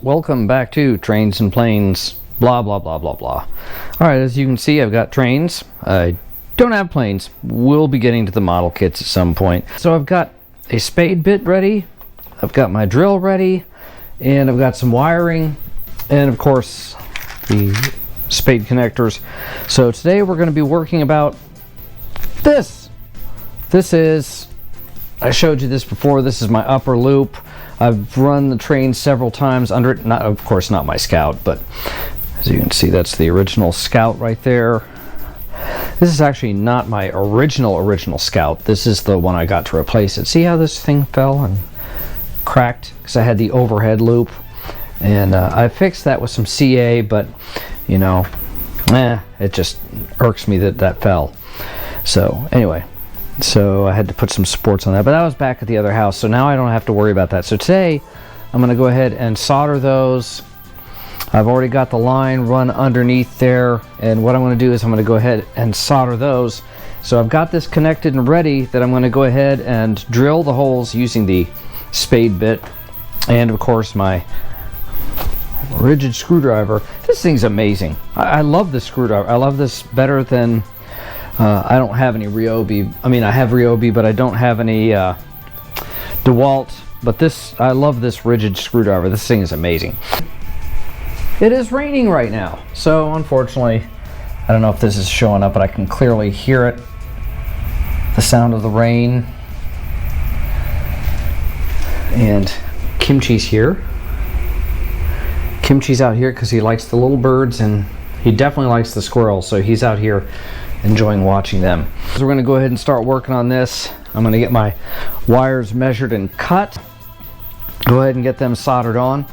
welcome back to Trains and Planes, blah blah blah blah blah. Alright, as you can see, I've got trains. I don't have planes. We'll be getting to the model kits at some point. So I've got a spade bit ready, I've got my drill ready, and I've got some wiring, and of course the spade connectors. So today we're going to be working about this. This is, I showed you this before, this is my upper loop. I've run the train several times under it, not, of course not my Scout, but as you can see, that's the original Scout right there. This is actually not my original Scout. This is the one I got to replace it. See how this thing fell and cracked? Because I had the overhead loop, and I fixed that with some CA, but you know, it just irks me that that fell. So anyway, so I had to put some supports on that, but that was back at the other house, so now I don't have to worry about that. So today I'm going to go ahead and solder those. I've already got the line run underneath there, and what I'm going to do is I'm going to go ahead and solder those. So I've got this connected and ready that I'm going to go ahead and drill the holes using the spade bit and of course my rigid screwdriver. This thing's amazing. I love this screwdriver. I love this better than I don't have any Ryobi. I mean, I have Ryobi, but I don't have any DeWalt. But this, I love this rigid screwdriver. This thing is amazing. It is raining right now, so unfortunately, I don't know if this is showing up, but I can clearly hear it. The sound of the rain. And Kimchi's here. Kimchi's out here because he likes the little birds, and he definitely likes the squirrels, so he's out here enjoying watching them. So we're going to go ahead and start working on this. I'm going to get my wires measured and cut. Go ahead and get them soldered on.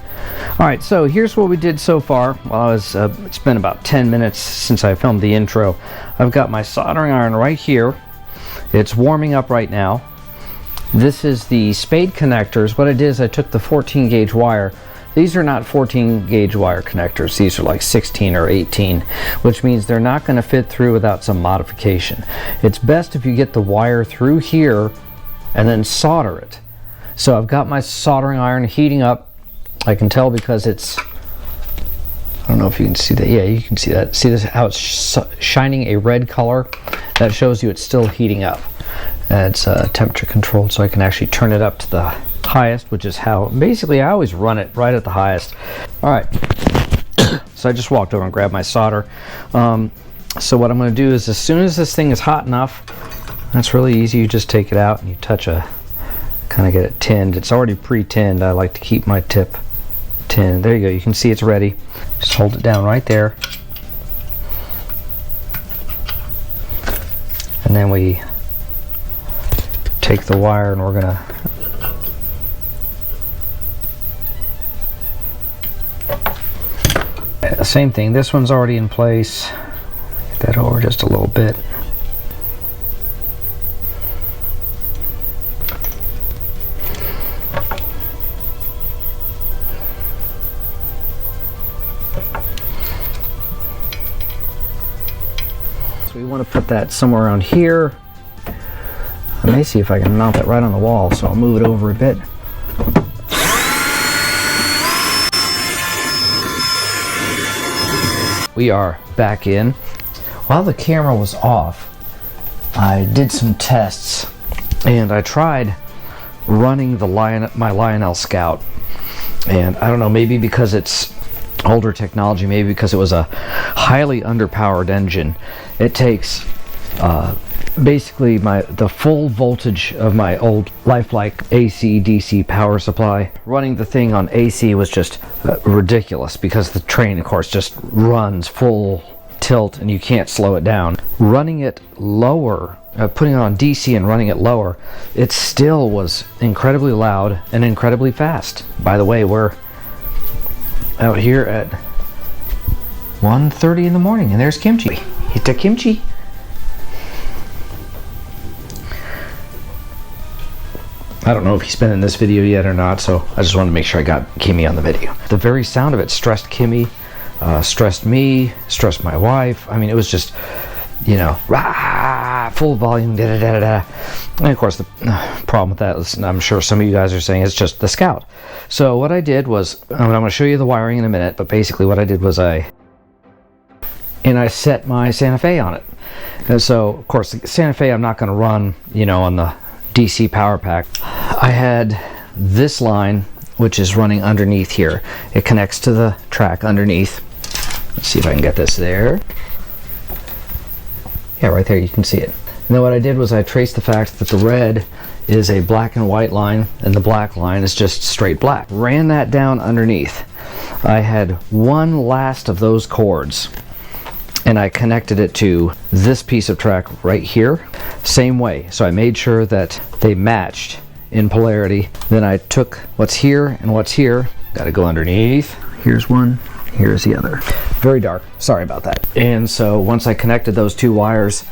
Alright, so here's what we did so far. Well, it's been about 10 minutes since I filmed the intro. I've got my soldering iron right here. It's warming up right now. This is the spade connectors. What I did is I took the 14 gauge wire. These are not 14 gauge wire connectors. These are like 16 or 18, which means they're not going to fit through without some modification. It's best if you get the wire through here and then solder it. So I've got my soldering iron heating up. I can tell because it's, I don't know if you can see that. Yeah, you can see that. See this, how it's shining a red color? That shows you it's still heating up. And it's temperature controlled, so I can actually turn it up to the highest, which is how basically I always run it right at the highest. All right, so I just walked over and grabbed my solder. So what I'm going to do is, as soon as this thing is hot enough, that's really easy. You just take it out and you touch a, kind of get it tinned. It's already pre-tinned. I like to keep my tip tinned. There you go. You can see it's ready. Just hold it down right there, and then we take the wire and we're gonna same thing. This one's already in place. Get that over just a little bit. So we want to put that somewhere around here. I may see if I can mount that right on the wall, so I'll move it over a bit. We are back in. While the camera was off, I did some tests, and I tried running the my Lionel Scout. And I don't know, maybe because it's older technology, maybe because it was a highly underpowered engine. It takes basically the full voltage of my old lifelike AC DC power supply. Running the thing on AC was just ridiculous because the train, of course, just runs full tilt and you can't slow it down. Running it lower, putting it on DC and running it lower, it still was incredibly loud and incredibly fast. By the way, we're out here at 1:30 in the morning, and there's Kimchi. Hit the Kimchi. I don't know if he's been in this video yet or not, so I just wanted to make sure I got Kimmy on the video. The very sound of it stressed Kimmy, stressed me, stressed my wife. I mean, it was just, you know, rah, full volume, da da da da. And of course, the problem with that is, I'm sure some of you guys are saying, it's just the Scout. So what I did was, I'm going to show you the wiring in a minute, but basically what I did was I set my Santa Fe on it. And so, of course, the Santa Fe I'm not going to run, you know, on the DC power pack. I had this line, which is running underneath here. It connects to the track underneath. Let's see if I can get this there. Yeah, right there, you can see it. And then what I did was I traced the fact that the red is a black and white line and the black line is just straight black. Ran that down underneath. I had one last of those cords and I connected it to this piece of track right here. Same way. So I made sure that they matched in polarity. Then I took what's here and what's here. Got to go underneath. Here's one. Here's the other. Very dark. Sorry about that. And so once I connected those two wires,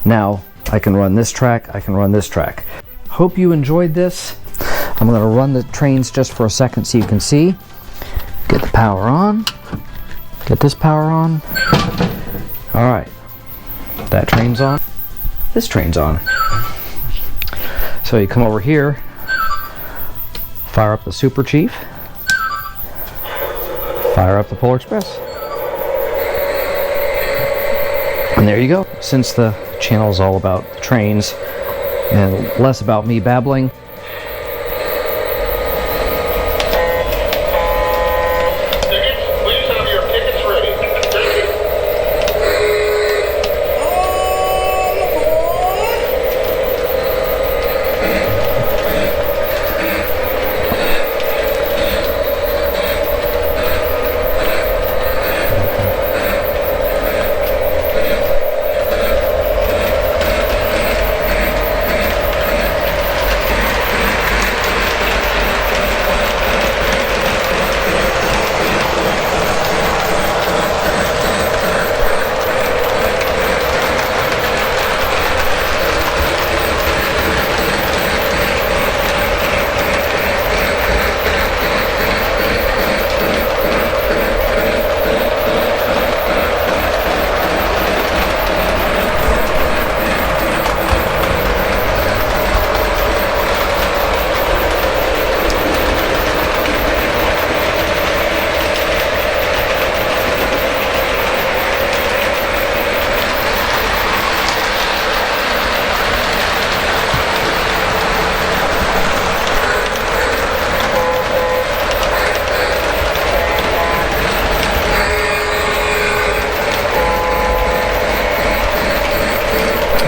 now I can run this track, I can run this track. Hope you enjoyed this. I'm going to run the trains just for a second so you can see. Get the power on. Get this power on. All right. That train's on. This train's on. So you come over here, fire up the Super Chief. Fire up the Polar Express. And there you go. Since the channel is all about trains and less about me babbling, Please have your tickets ready. Thank you.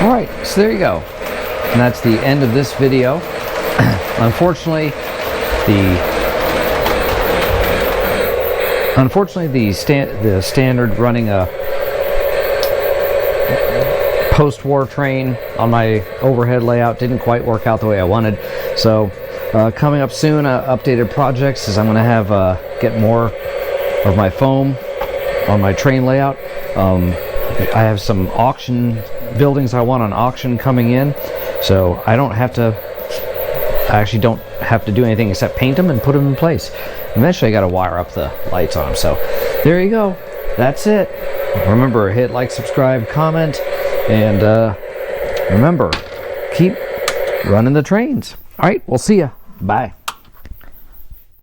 Alright, so there you go. And that's the end of this video. Unfortunately, the standard running a post-war train on my overhead layout didn't quite work out the way I wanted. So coming up soon, updated projects is I'm going to have get more of my foam on my train layout. I have some auction buildings I want on auction coming in, so I actually don't have to do anything except paint them and put them in place. Eventually I got to wire up the lights on them. So there you go. That's it. Remember, hit like, subscribe, comment, and remember, keep running the trains. All right, we'll see ya. Bye.